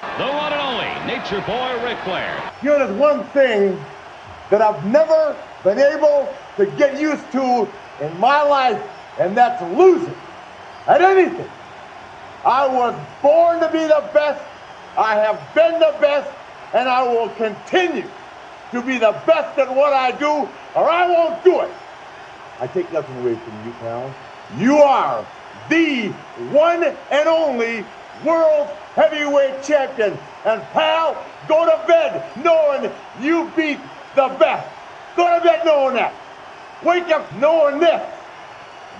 The one and only Nature Boy Ric Flair. You know, there's one thing that I've never been able to get used to in my life, and that's losing at anything. I was born to be the best, I have been the best, and I will continue to be the best at what I do, or I won't do it. I take nothing away from you, pal. You are the one and only World Heavyweight Champion. And pal, go to bed knowing you beat the best. Go to bed knowing that. Wake up knowing this.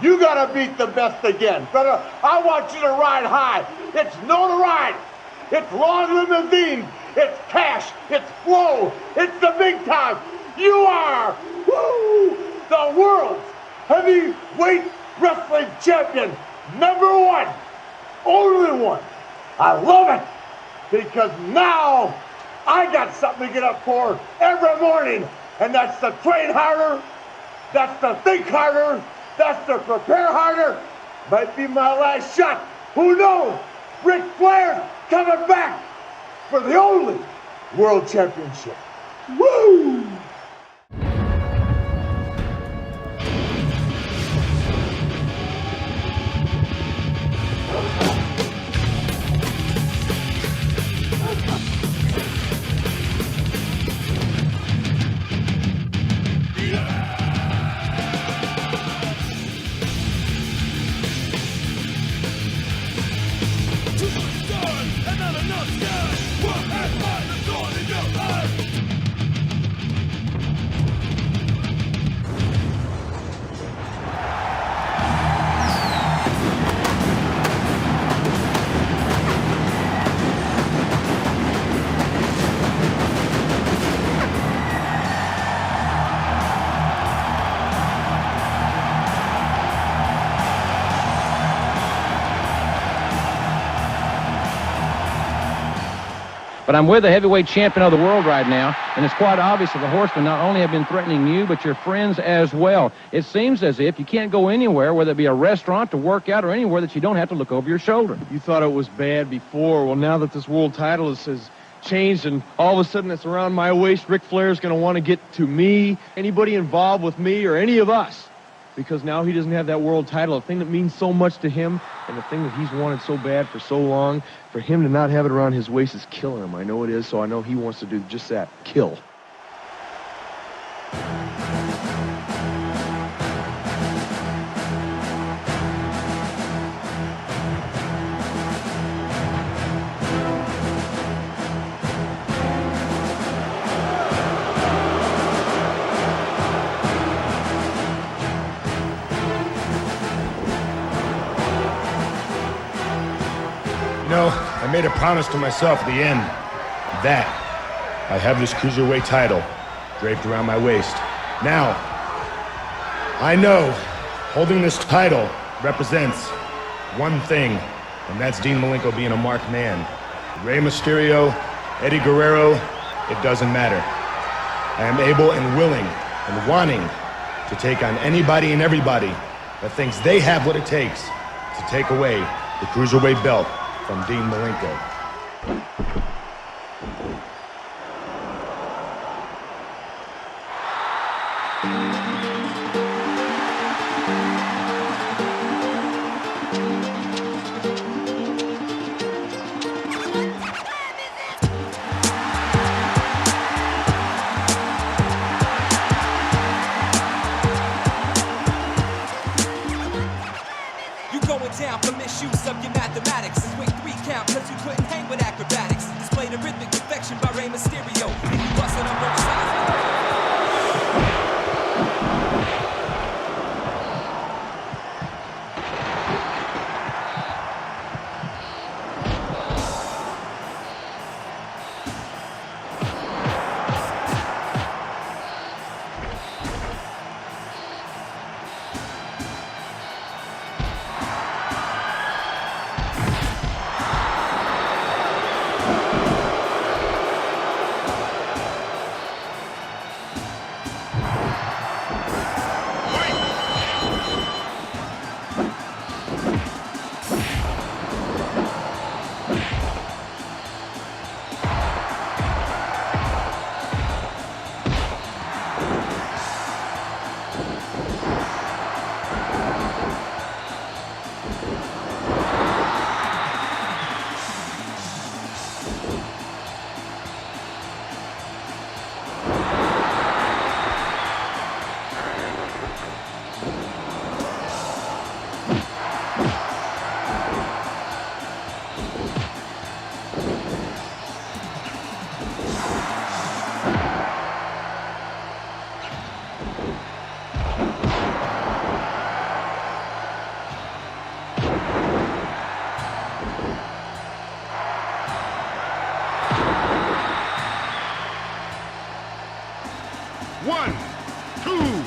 You gotta beat the best again. Brother, I want you to ride high. It's notoriety. It's long limousines. It's cash. It's flow. It's the big time. You are, the world's heavyweight wrestling champion. #1. Only one. I love it because now I got something to get up for every morning, and that's to train harder, that's to think harder, that's to prepare harder. Might be my last shot. Who knows? Ric Flair's coming back for the only world championship. Woo! But I'm with the heavyweight champion of the world right now, and it's quite obvious that the Horsemen not only have been threatening you, but your friends as well. It seems as if you can't go anywhere, whether it be a restaurant, to work out, or anywhere that you don't have to look over your shoulder. You thought it was bad before. Well, now that this world title has changed and all of a sudden it's around my waist, Ric Flair's going to want to get to me, anybody involved with me, or any of us. Because now he doesn't have that world title, a thing that means so much to him, and the thing that he's wanted so bad for so long. For him to not have it around his waist is killing him. I know it is, so I know he wants to do just that, kill. I made a promise to myself at the end that I have this cruiserweight title draped around my waist. Now, I know holding this title represents one thing, and that's Dean Malenko being a marked man. Rey Mysterio, Eddie Guerrero, it doesn't matter. I am able and willing and wanting to take on anybody and everybody that thinks they have what it takes to take away the cruiserweight belt from Dean Malenko. You going down for misuse of your mathematics. Swing 3 count cause you couldn't hang with acrobatics. Display the rhythmic perfection by Rey Mysterio. And you busted on both sides. One, two.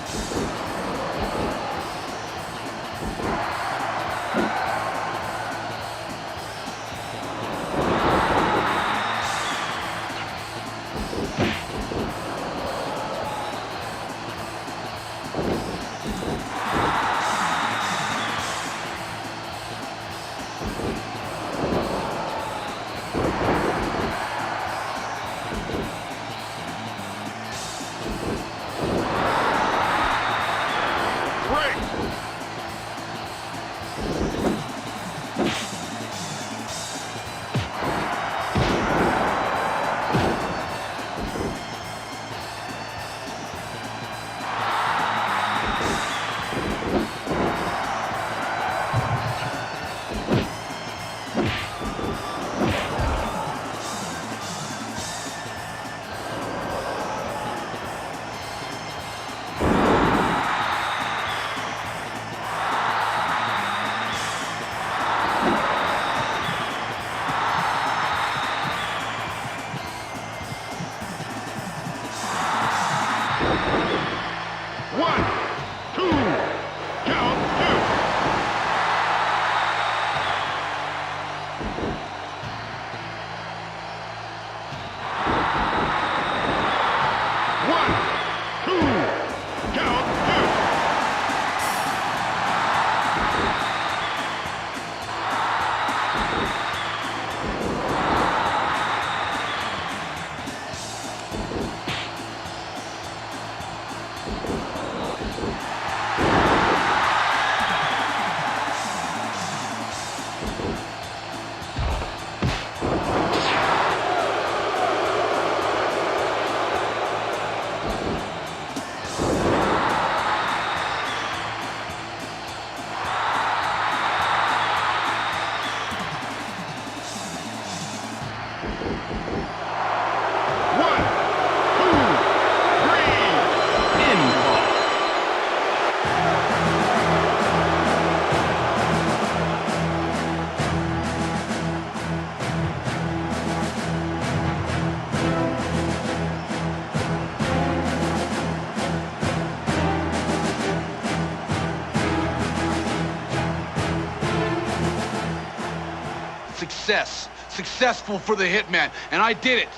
Successful for the Hitman, and I did it.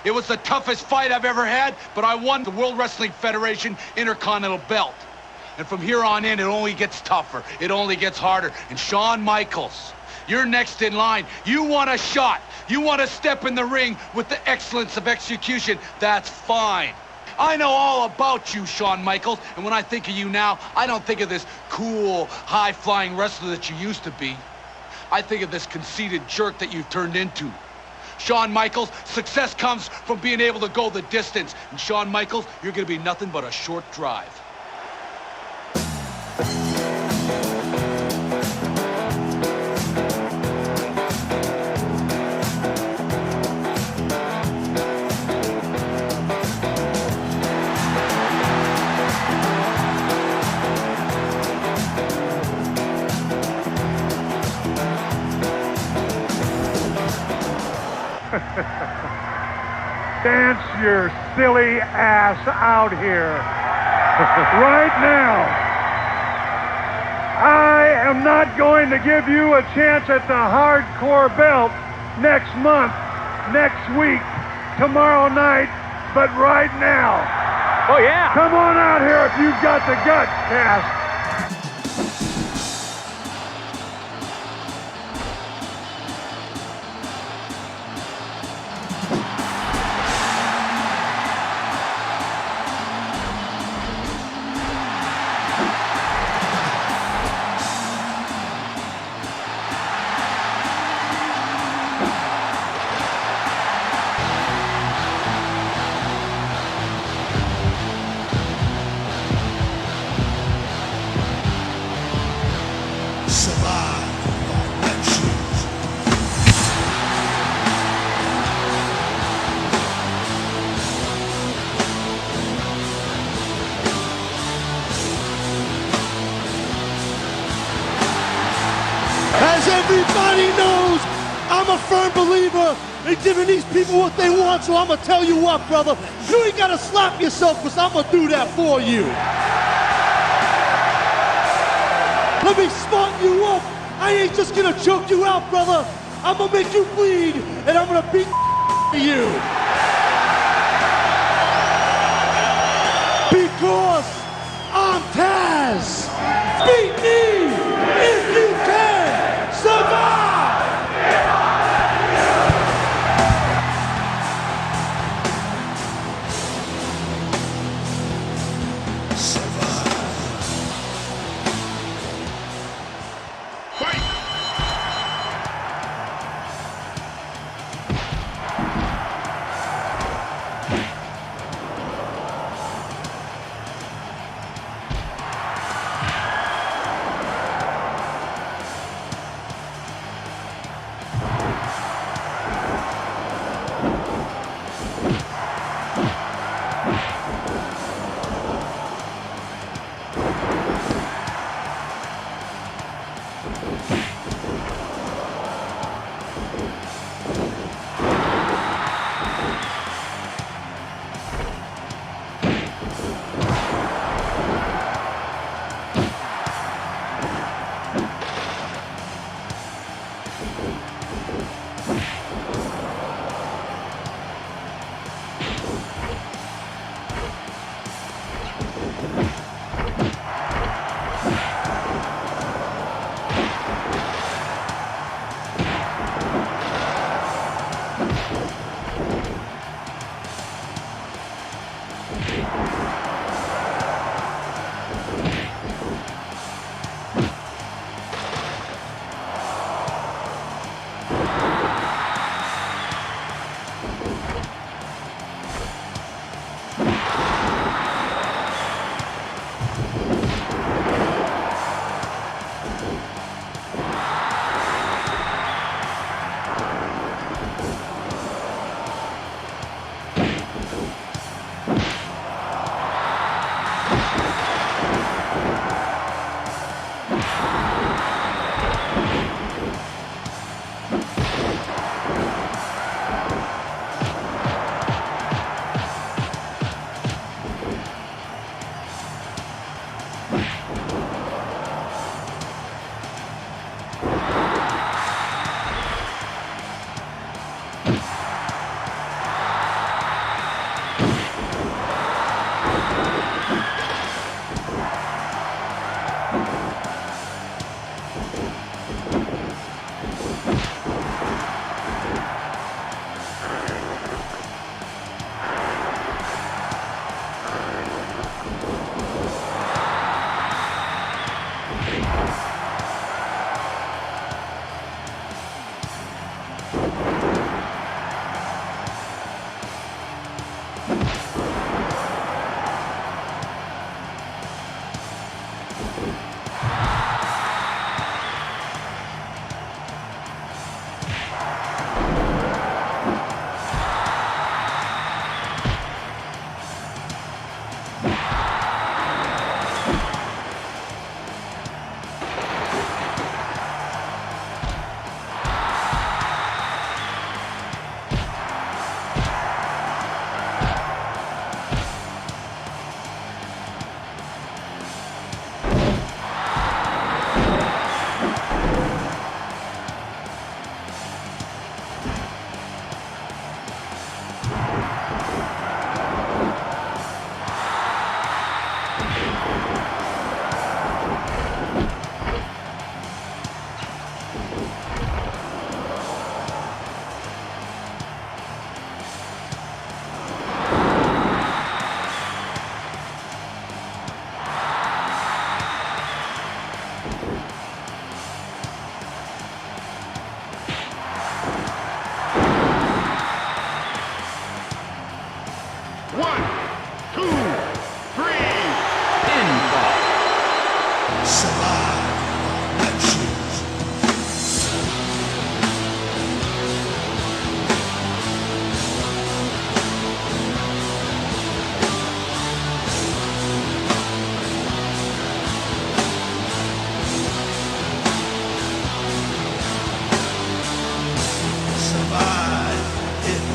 It was the toughest fight I've ever had, but I won the World Wrestling Federation Intercontinental Belt. And from here on in, it only gets tougher. It only gets harder. And Shawn Michaels, you're next in line. You want a shot. You want to step in the ring with the excellence of execution. That's fine. I know all about you, Shawn Michaels, and when I think of you now, I don't think of this cool, high-flying wrestler that you used to be. I think of this conceited jerk that you've turned into. Shawn Michaels, success comes from being able to go the distance. And Shawn Michaels, you're going to be nothing but a short drive. Dance your silly ass out here. Right now. I am not going to give you a chance at the hardcore belt next month, next week, tomorrow night, but right now. Oh, yeah. Come on out here if you've got the guts, Cass. believer in giving these people what they want, so I'm gonna tell you what, brother. You ain't gotta slap yourself, because I'm gonna do that for you. Let me smart you up. I ain't just gonna choke you out, brother. I'm gonna make you bleed, and I'm gonna beat you. Because I'm Taz. Beat me if you can survive.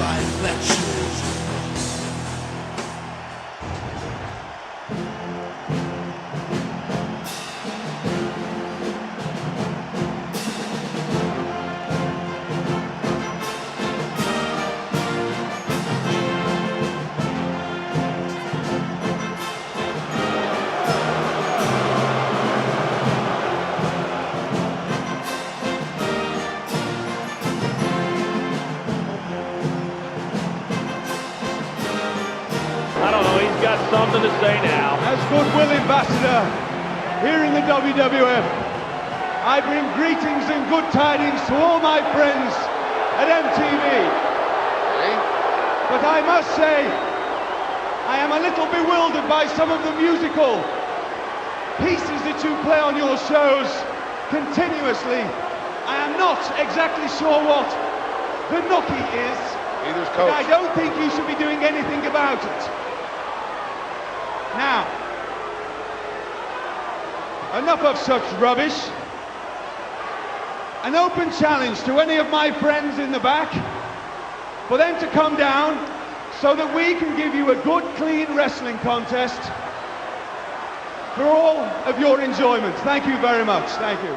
life, let's choose. Something to say now. As goodwill ambassador here in the WWF, I bring greetings and good tidings to all my friends at MTV. But I must say, I am a little bewildered by some of the musical pieces that you play on your shows continuously. I am not exactly sure what the nookie is. Neither's But coach. I don't think you should be doing anything about it. Now, enough of such rubbish. An open challenge to any of my friends in the back for them to come down so that we can give you a good, clean wrestling contest for all of your enjoyment. Thank you very much. Thank you.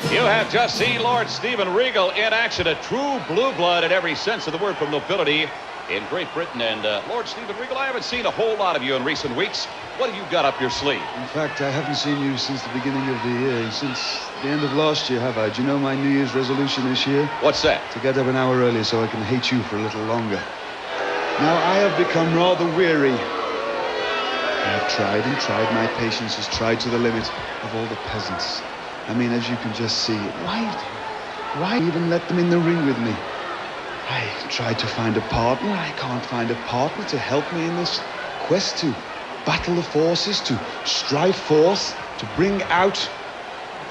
You have just seen Lord Steven Regal in action, a true blue blood in every sense of the word from nobility in Great Britain. And Lord Steven Regal, I haven't seen a whole lot of you in recent weeks. What have you got up your sleeve? In fact, I haven't seen you since the beginning of the year, since the end of last year, have I? Do you know my New Year's resolution this year? What's that? To get up an hour earlier so I can hate you for a little longer. Now, I have become rather weary. I've tried and tried. My patience has tried to the limit of all the peasants. I mean, as you can just see, why even let them in the ring with me? I tried to find a partner. I can't find a partner to help me in this quest to battle the forces, to strive forth, to bring out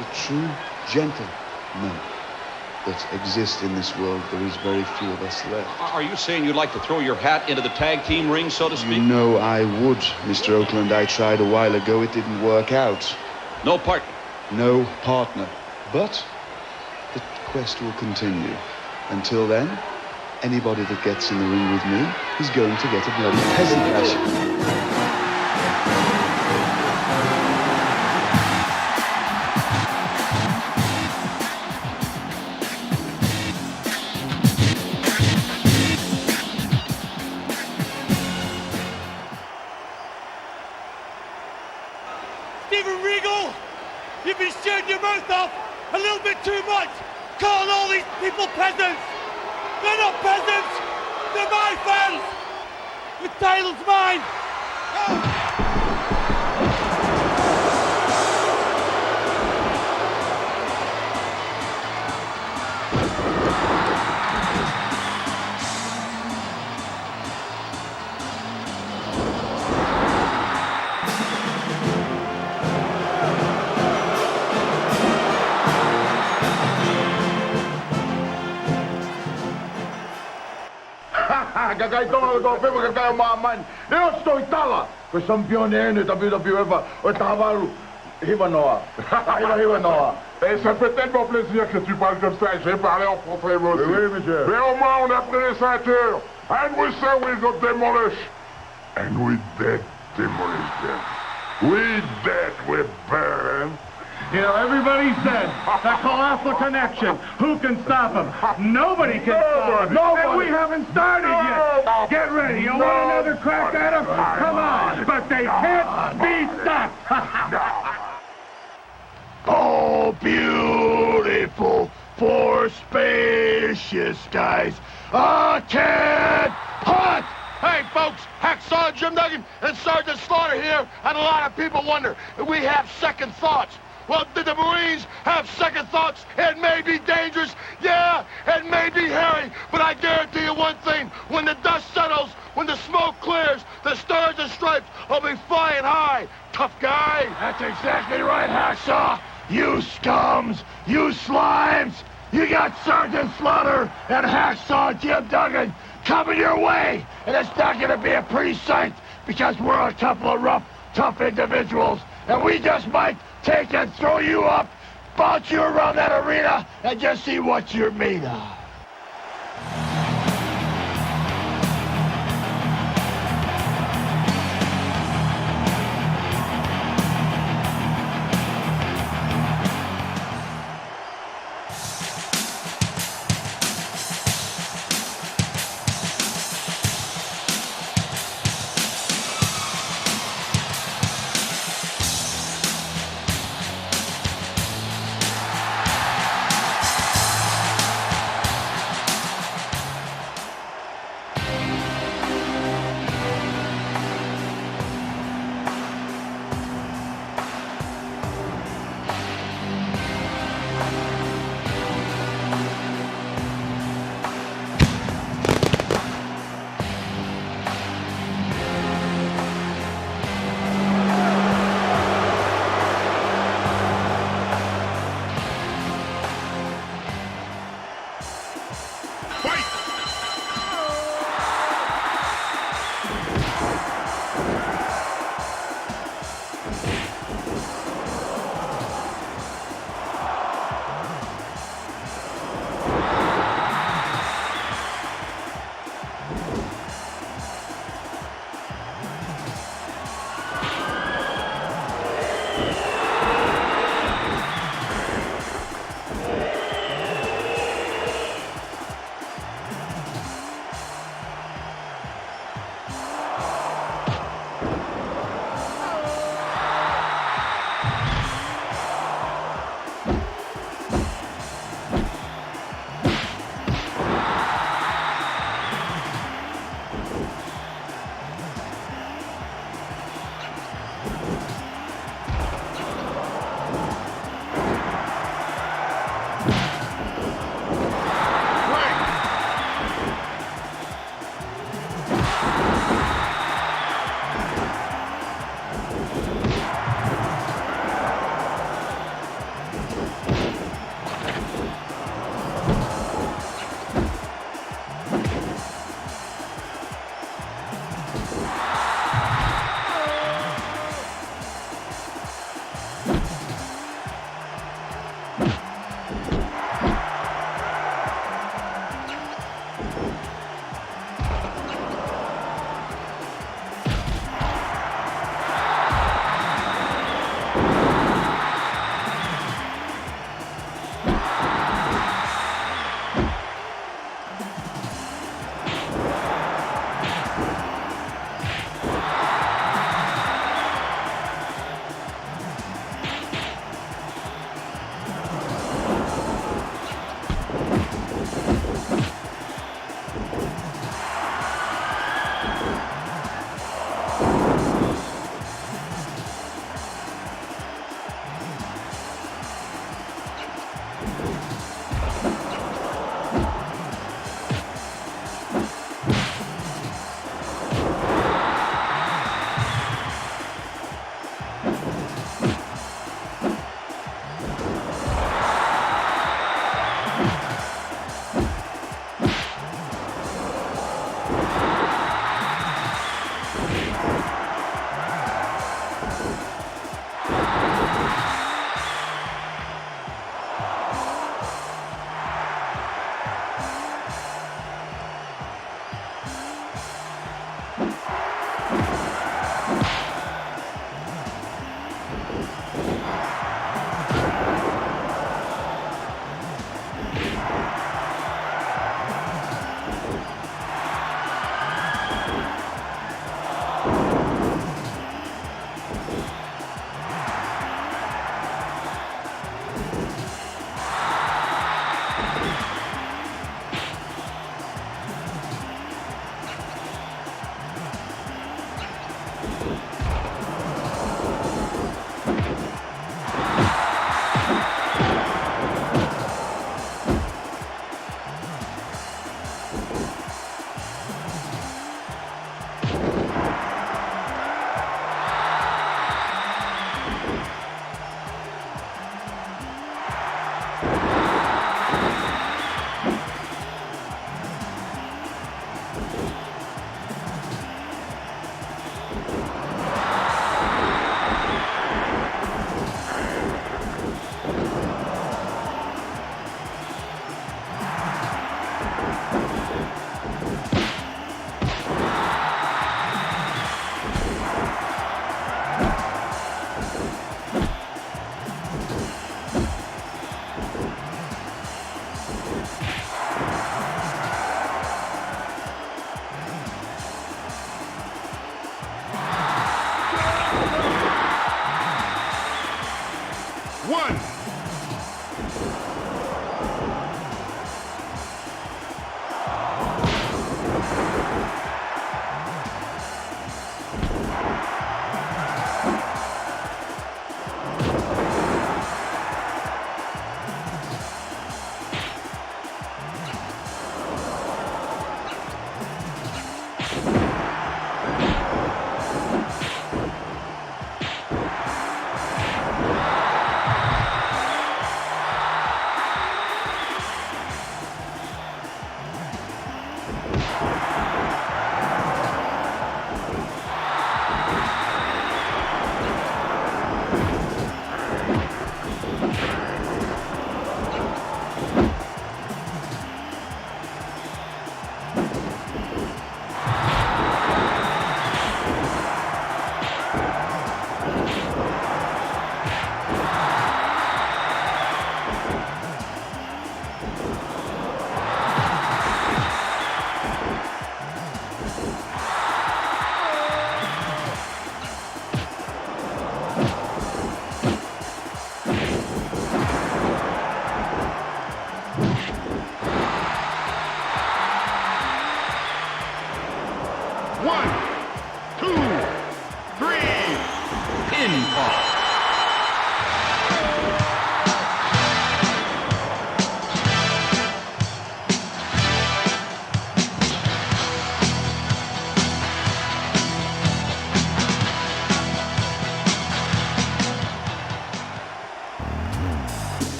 the true gentlemen that exist in this world. There is very few of us left. Are you saying you'd like to throw your hat into the tag team ring, so to speak? You know I would, Mr. Oakland. I tried a while ago. It didn't work out. No partner? No partner. But the quest will continue. Until then, anybody that gets in the ring with me is going to get a bloody peasant match. Steven Regal, you've been shooting your mouth off a little bit too much, calling all these people peasants. They're not peasants, they're my fans. The title's mine. Kakay tong nag-open, magkakayo maman. Nino stoy tala. Kasampion ni WWF o Tavaru. Hivanoa. Hivanoa. Et ça peut tellement plaisir que tu parles comme ça. J'ai parlé en français moi aussi. Oui, monsieur. Mais au moins on a pris les ceintures. And we say we got demolished. And we did demolish them. We did, we buried them. You know, everybody said the Colossal connection. Who can stop him? Nobody can stop him. And we haven't started yet. Get ready. You want another crack at him? Come on. But they can't be stopped. Oh, beautiful, for spacious skies. A cat hot. Hey, folks, Hacksaw, Jim Duggan, and Sergeant Slaughter here, and a lot of people wonder if we have second thoughts. Well, did the Marines have second thoughts? It may be dangerous, yeah, it may be hairy, but I guarantee you one thing, when the dust settles, when the smoke clears, the stars and stripes will be flying high. Tough guy. That's exactly right, Hacksaw. You scums, you slimes, you got Sergeant Slaughter and Hacksaw Jim Duggan coming your way, and it's not going to be a pretty sight because we're a couple of rough, tough individuals, and we just might take and throw you up, bounce you around that arena, and just see what you're made of.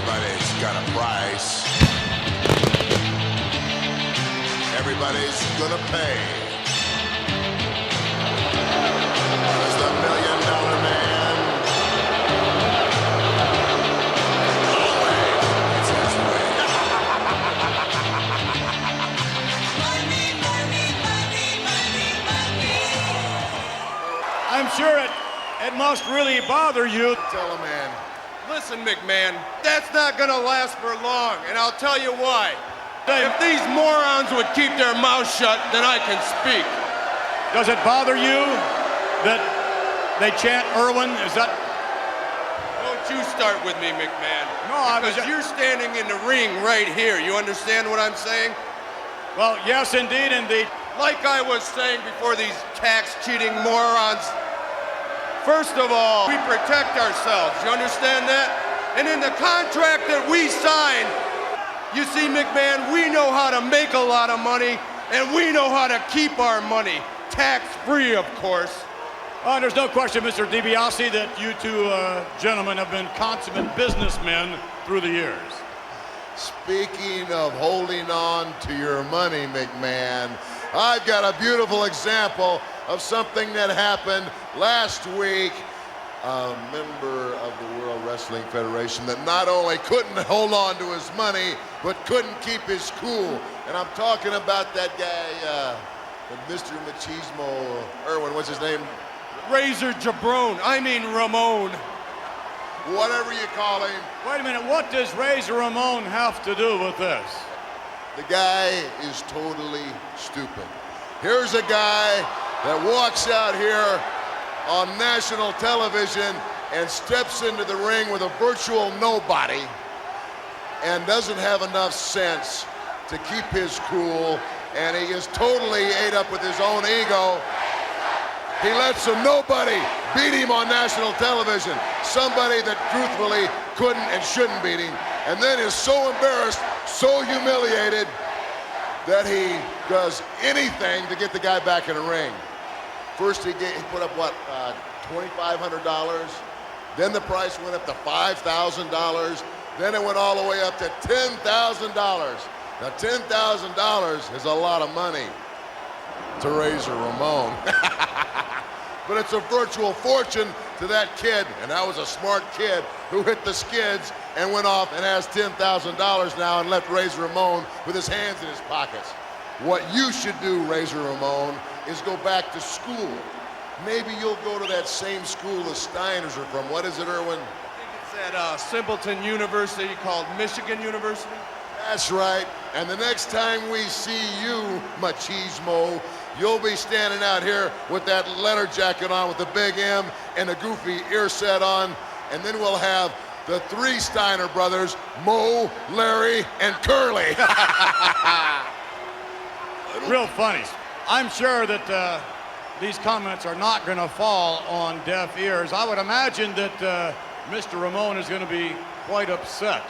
Everybody's got a price. Everybody's gonna pay. There's the $1 Million Man. Always, it's his way. I'm sure it must really bother you. Tell him, man. Listen, McMahon, that's not gonna last for long, and I'll tell you why. If these morons would keep their mouths shut, then I can speak. Does it bother you that they chant Irwin? Is that... Don't you start with me, McMahon. No, because you're standing in the ring right here. You understand what I'm saying? Well, yes, indeed, indeed. Like I was saying before, these tax-cheating morons. First of all, we protect ourselves. You understand that? And in the contract that we signed, you see, McMahon, we know how to make a lot of money, and we know how to keep our money. Tax-free, of course. There's no question, Mr. DiBiase, that you two gentlemen have been consummate businessmen through the years. Speaking of holding on to your money, McMahon, I've got a beautiful example of something that happened last week. A member of the World Wrestling Federation that not only couldn't hold on to his money, but couldn't keep his cool. And I'm talking about that guy, Mr. Machismo, Irwin, what's his name? Razor Jabron, I mean Ramon. Whatever you call him. Wait a minute, what does Razor Ramon have to do with this? The guy is totally stupid. Here's a guy that walks out here on national television and steps into the ring with a virtual nobody and doesn't have enough sense to keep his cool, and he is totally ate up with his own ego. He lets a nobody beat him on national television, somebody that truthfully couldn't and shouldn't beat him, and then is so embarrassed, so humiliated that he does anything to get the guy back in the ring. First he put up what, $2,500? Then the price went up to $5,000. Then it went all the way up to $10,000. Now $10,000 is a lot of money to Razor Ramon. But it's a virtual fortune to that kid, and that was a smart kid who hit the skids and went off and has $10,000 now and left Razor Ramon with his hands in his pockets. What you should do, Razor Ramon, is go back to school. Maybe you'll go to that same school the Steiners are from. What is it, Irwin? I think it's at Simpleton University called Michigan University. That's right. And the next time we see you, Machismo, you'll be standing out here with that leather jacket on with the big M and a goofy ear set on. And then we'll have the three Steiner brothers, Mo, Larry, and Curly. Real funny. I'm sure that these comments are not going to fall on deaf ears. I would imagine that Mr. Ramon is going to be quite upset.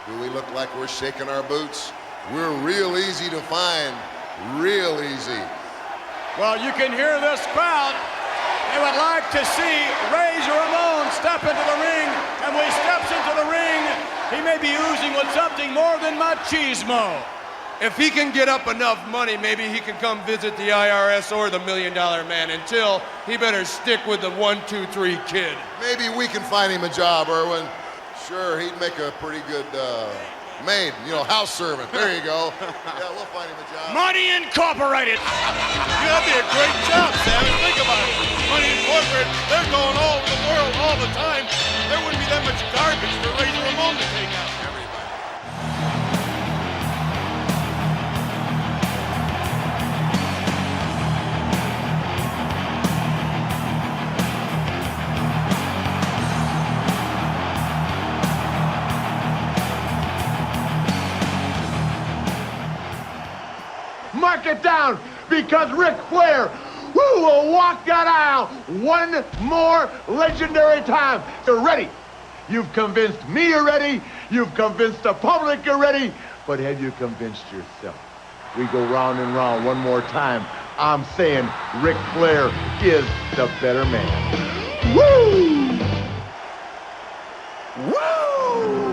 Do we look like we're shaking our boots? We're real easy to find. Real easy. Well, you can hear this crowd. They would like to see Razor Ramon step into the ring, and when he steps into the ring, he may be oozing with something more than machismo. If he can get up enough money, maybe he can come visit the IRS or the $1 Million Man. Until, he better stick with the 1, 2, 3 kid. Maybe we can find him a job, Irwin. Sure, he'd make a pretty good maid, house servant. There you go. Yeah, we'll find him a job. Money Incorporated. That'd be a great job, Savage. Think about it. Money Incorporated, they're going all over the world all the time. There wouldn't be that much garbage for Razor Ramon to take out. Mark it down, because Ric Flair, who will walk that aisle one more legendary time. You're ready. You've convinced me you're ready. You've convinced the public you're ready. But have you convinced yourself? We go round and round one more time. I'm saying Ric Flair is the better man. Woo! Woo!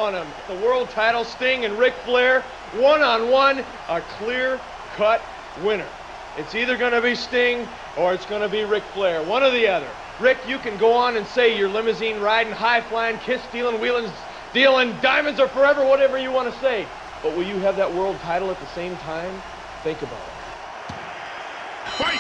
on them. The world title, Sting and Ric Flair, one-on-one, a clear-cut winner. It's either going to be Sting or it's going to be Ric Flair, one or the other. Rick, you can go on and say you're limousine riding, high-flying, kiss-stealing, wheeling, dealing, diamonds are forever, whatever you want to say. But will you have that world title at the same time? Think about it. Fight!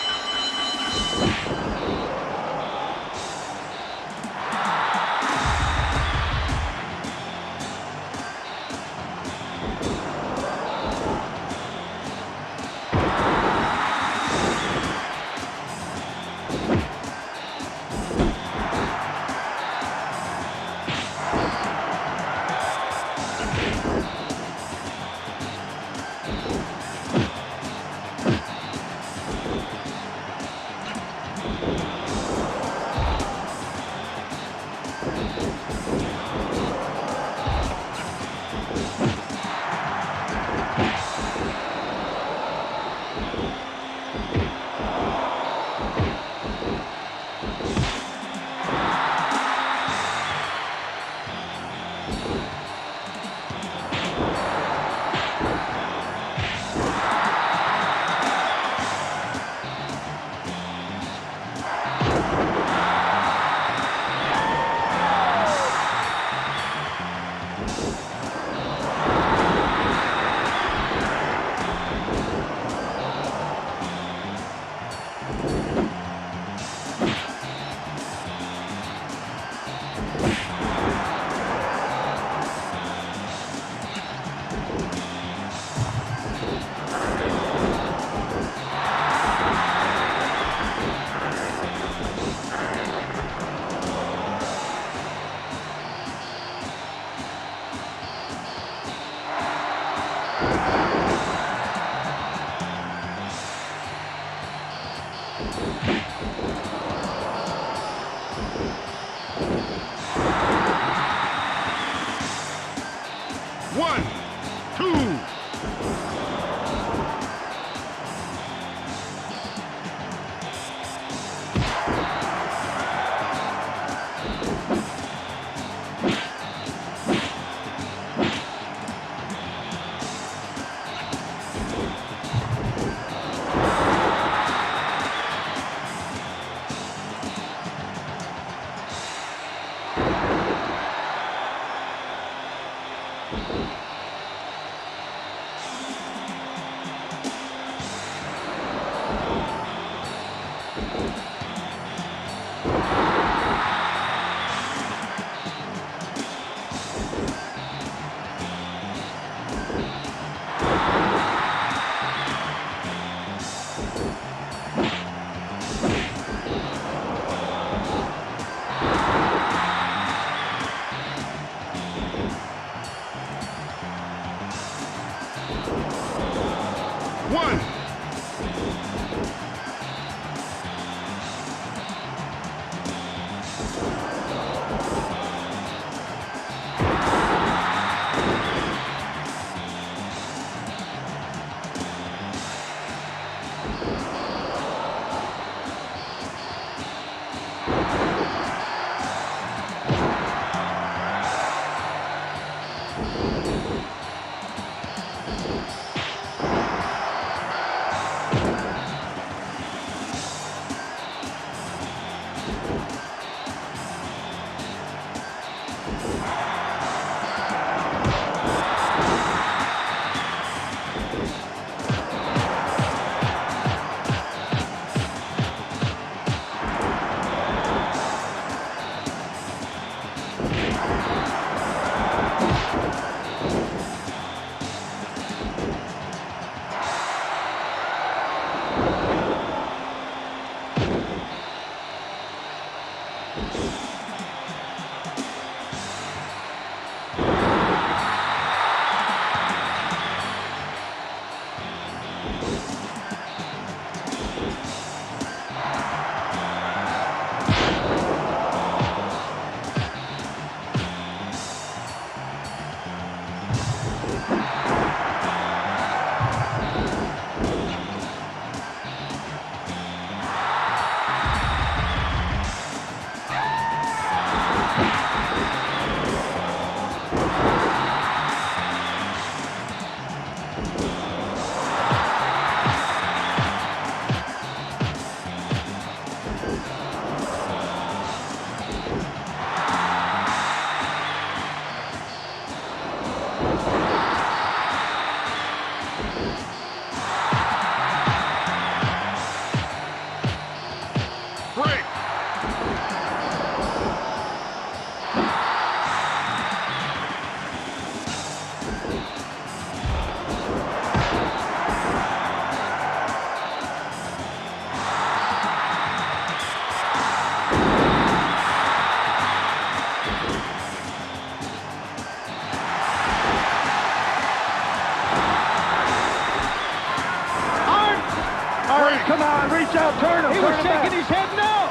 Come on, reach out, turn him. He was shaking his head no.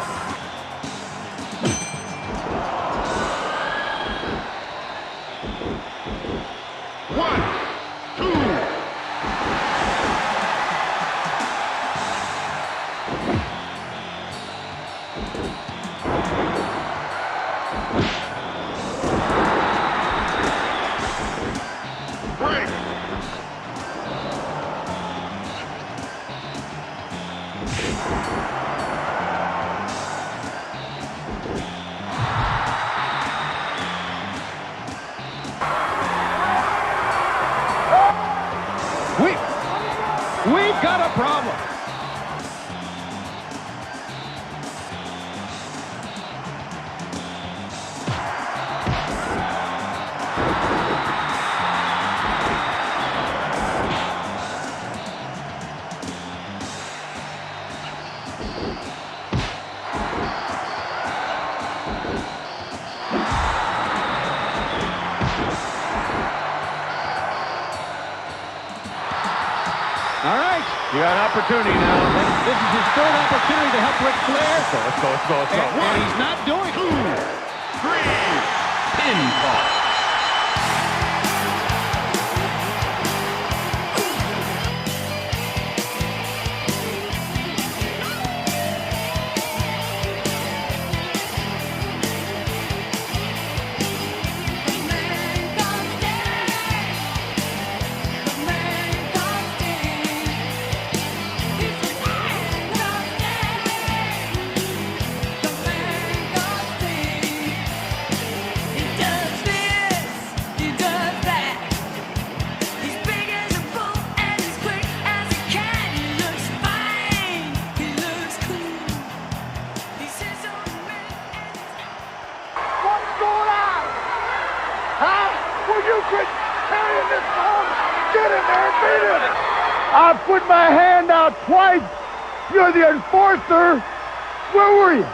One, two. Break. We've got a problem. All right. You got an opportunity now. This is his third opportunity to help Ric Flair. Let's go. And he's not doing it. 2, 3. Pinfall. I put my hand out twice. You're the enforcer. Where were you?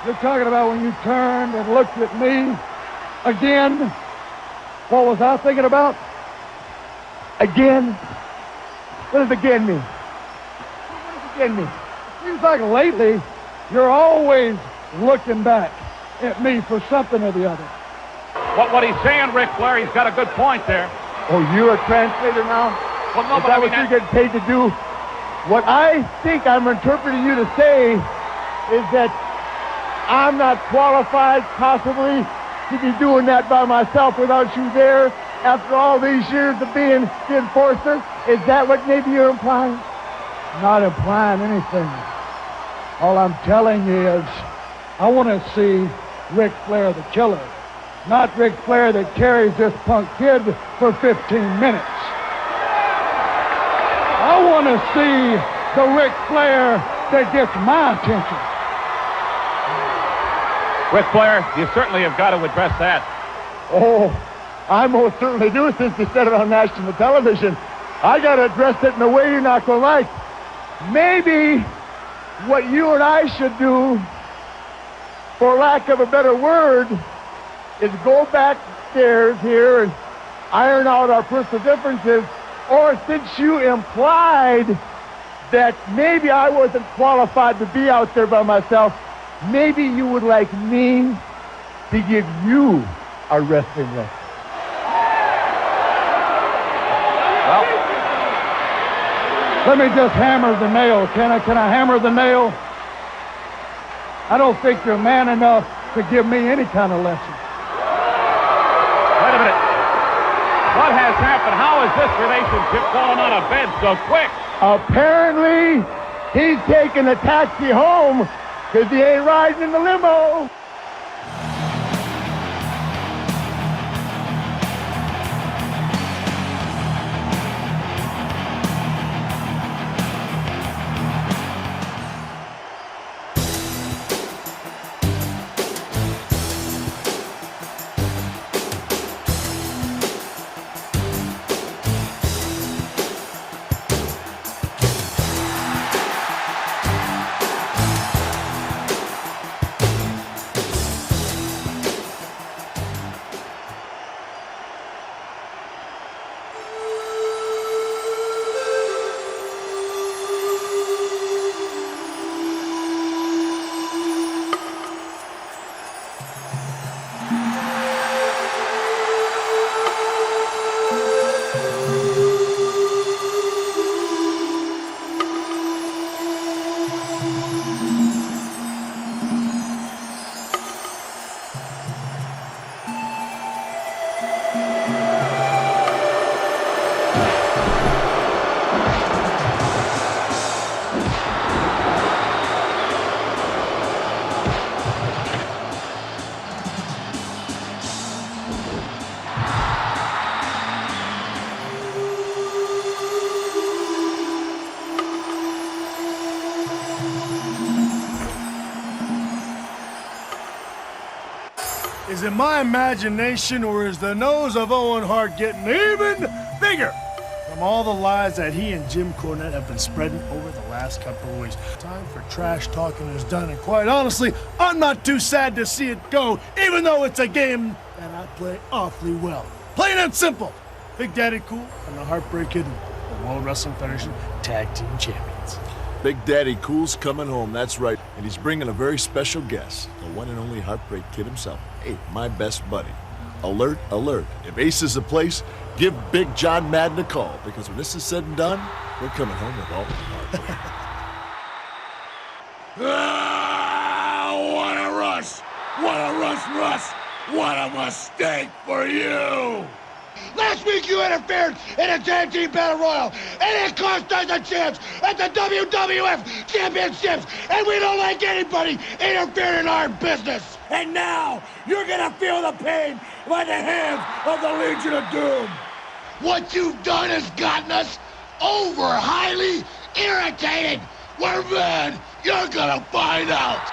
You're talking about when you turned and looked at me again. What was I thinking about? Again? What does again mean? What does again mean? It seems like lately you're always looking back at me for something or the other. What he's saying, Ric Flair, he's got a good point there. Oh, you're a translator now? Well, no, Is but that I mean, what you get paid to do? What I think I'm interpreting you to say is that I'm not qualified, possibly, to be doing that by myself without you there after all these years of being the enforcer. Is that what maybe you're implying? Not implying anything. All I'm telling you is I want to see Ric Flair the Killer. Not Ric Flair that carries this punk kid for 15 minutes. I want to see the Ric Flair that gets my attention. Ric Flair, you certainly have got to address that. Oh, I most certainly do since you said it on national television. I got to address it in a way you're not going to like. Maybe what you and I should do, for lack of a better word, is go backstairs here and iron out our personal differences, or since you implied that maybe I wasn't qualified to be out there by myself, maybe you would like me to give you a wrestling lesson. Well, let me just hammer the nail. Can I hammer the nail? I don't think you're man enough to give me any kind of lesson. wait a minute. What has happened? How has this relationship fallen on a bed so quick? Apparently, he's taking a taxi home because he ain't riding in the limo. Is it my imagination, or is the nose of Owen Hart getting even bigger from all the lies that he and Jim Cornette have been spreading over the last couple of weeks? Time for trash talking is done, and quite honestly, I'm not too sad to see it go, even though it's a game that I play awfully well. Plain and simple. Big Daddy Cool and the Heartbreak Kid, the World Wrestling Federation Tag Team Champions. Big Daddy Cool's coming home, that's right. And he's bringing a very special guest, the one and only Heartbreak Kid himself. Hey, my best buddy. Alert, alert. If Ace is the place, give Big John Madden a call, because when this is said and done, we're coming home with all the heartbreak. What a rush! What a rush! What a mistake for you! Last week you interfered in a tag team battle royal, and it cost us a chance at the WWF championships, and we don't like anybody interfering in our business. And now you're gonna feel the pain by the hands of the Legion of Doom. What you've done has gotten us over highly irritated. We're mad. You're gonna find out.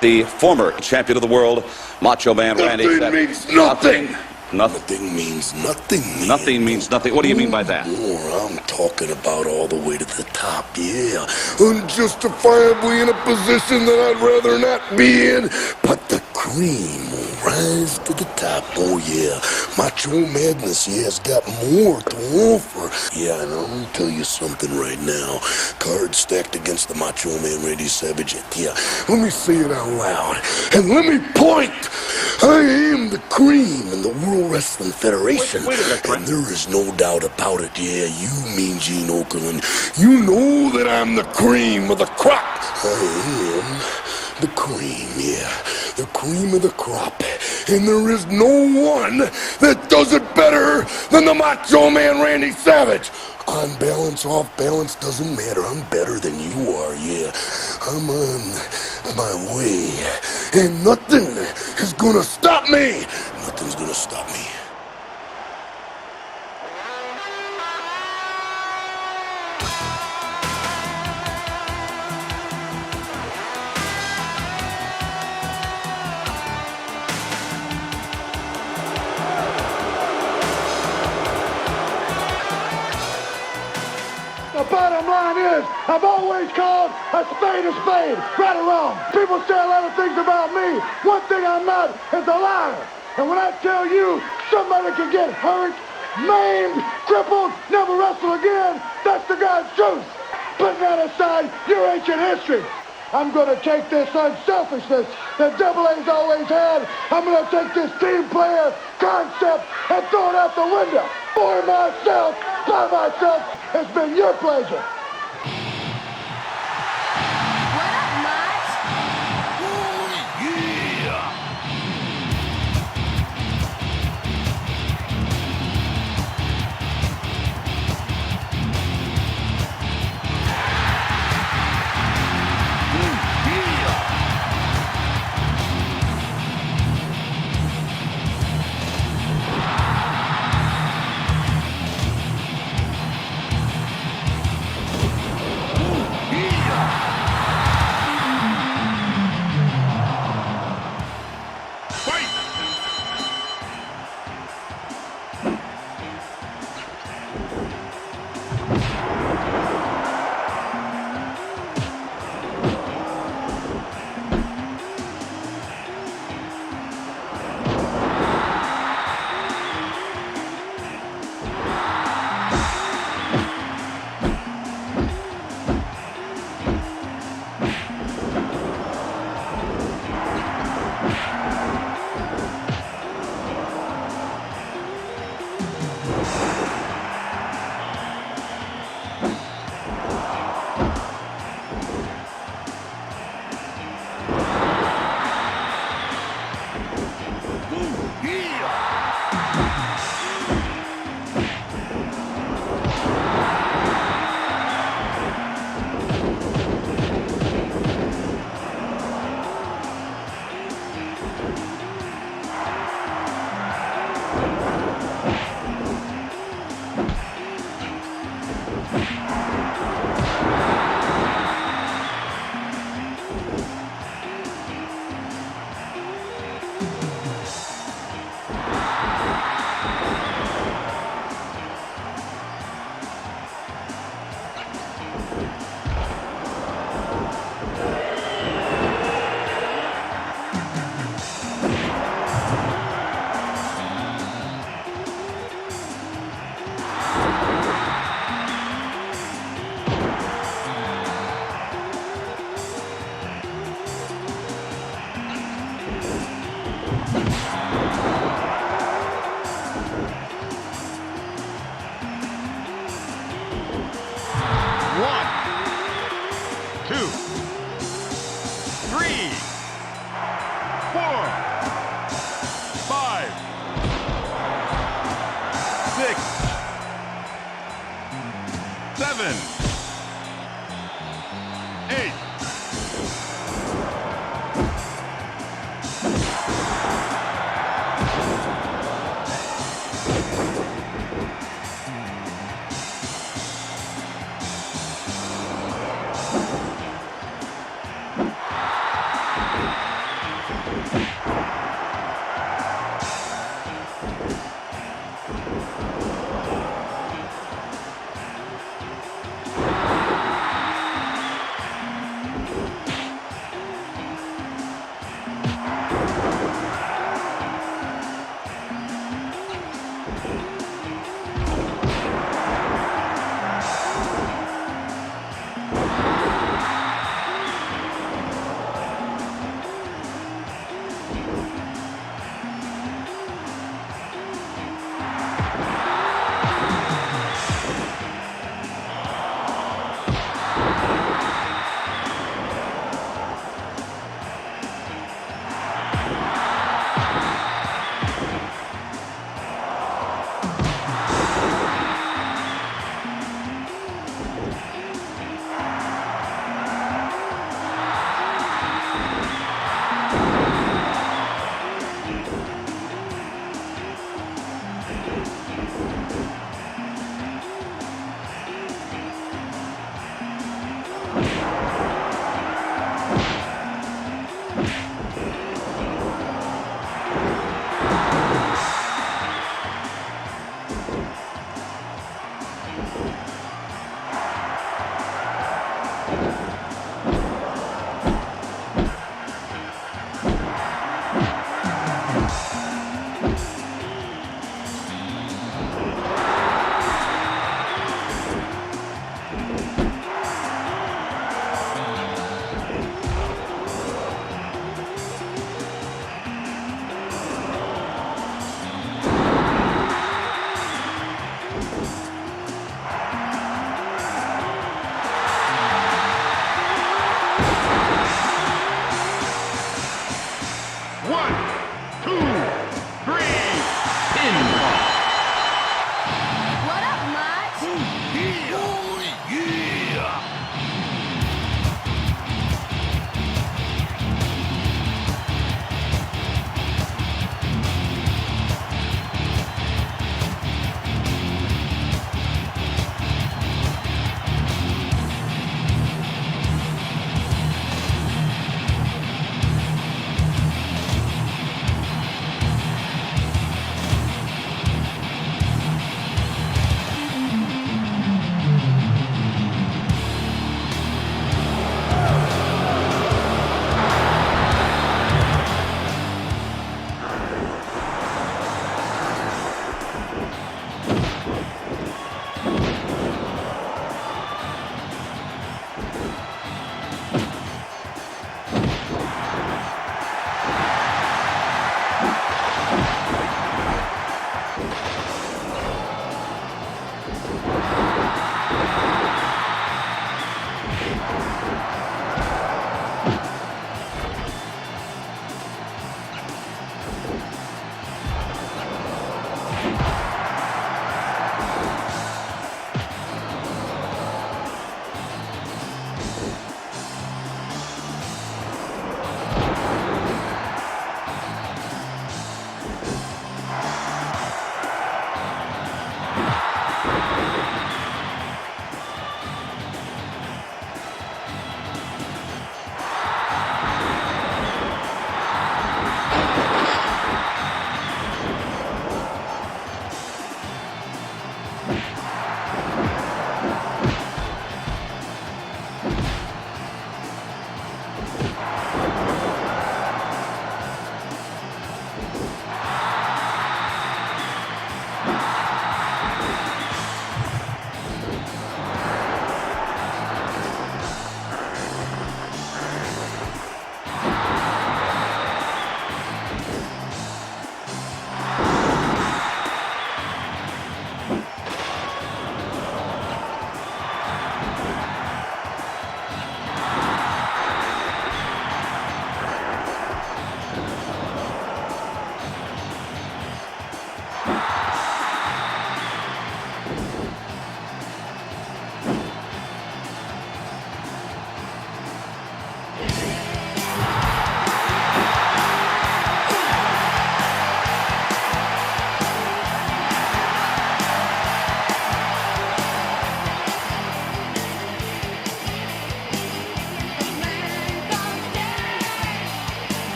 The former champion of the world, Macho Man Randy Savage. Nothing means nothing. Nothing means nothing. Man. Nothing means nothing. What do you mean by that? More. I'm talking about all the way to the top, yeah. Unjustifiably in a position that I'd rather not be in. But the cream will rise to the top, oh yeah. Macho Madness, yeah, has got more to offer. Yeah, and I'm gonna tell you something right now. Cards stacked against the Macho Man Randy Savage. Yeah, let me say it out loud. And let me point. I am the cream in the World Wrestling Federation. Wait a minute, and there is no doubt about it, yeah. You mean Gene Okerlund. You know that I'm the cream of the crop. I am the cream, yeah. The cream of the crop. And there is no one that does it better than the Macho Man Randy Savage. On balance, off balance, doesn't matter. I'm better than you are, yeah. I'm on my way. And nothing is gonna stop me. Nothing's gonna stop me. The bottom line is, I've always called a spade, right or wrong. People say a lot of things about me. One thing I'm not is a liar. And when I tell you somebody can get hurt, maimed, crippled, never wrestle again, that's the God's truth. Putting that aside, your ancient history. I'm going to take this unselfishness that AA's always had. I'm going to take this team player concept and throw it out the window. For myself, by myself, it's been your pleasure.